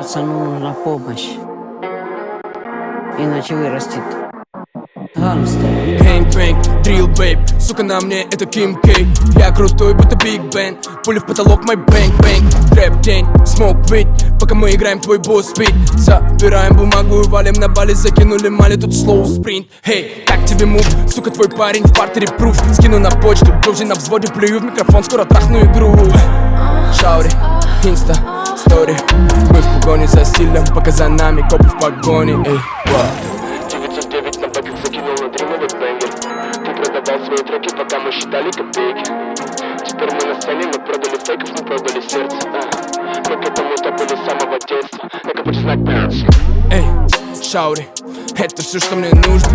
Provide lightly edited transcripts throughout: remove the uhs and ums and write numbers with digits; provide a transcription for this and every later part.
пацану на помощь, иначе вырастет гангстер. Бэнг-бэнг, drill babe, сука, на мне это Ким Кей. Я крутой, будто Биг Бен, пули в потолок, мой бэнг-бэнг. Трэп день, смоук вид, пока мы играем, твой босс спит. Собираем бумагу и валим на бале, закинули мали, тут слоу спринт. Хей, как тебе мув, сука, твой парень в партере пруф. Скину на почту, друзей на взводе, плюю в микрофон, скоро трахну игру. Шаури, инста, стори, мы в погоне за стилем, пока за нами копы в погоне. Эй, 909 на бэках закинул на дримовый бэнгер. Ты продавал свои треки, пока мы считали копейки. Теперь мы на сцене, мы продали фейков, мы продали сердце. Мы к этому-то были с самого детства. Накопать знак Бэнс. Эй, шаури, это все, что мне нужно.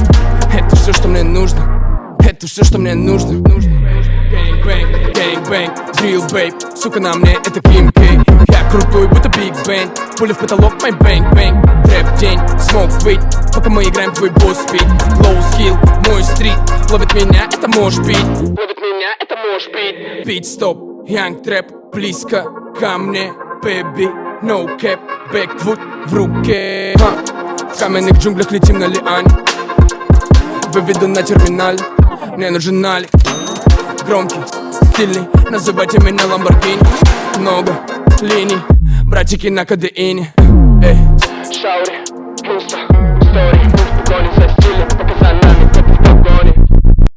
Это все, что мне нужно. Это все, что мне нужно. Бэнг-бэнг, бэнг-бэнг, drill babe, сука, на мне это Ким Кей. Я крутой, будто Биг Бен, пуля в потолок, мой бэнг-бэнг. Трэп день, смоук вид, пока мы играем, твой босс спит. Лоу скилл, мой стрит, ловит меня, это может быть. Ловит меня, это может быть. Пит-стоп, янг трэп, близко ко мне, бэби, no cap, бэквуд в руке. В каменных джунглях летим на лиане, выведу на терминале, мне нужен налик. Громкий, стильный, называйте меня Ламборгини. Много линий, братики на кадеине. Эй, шаури, инста, стори, мы в погоне за стилем,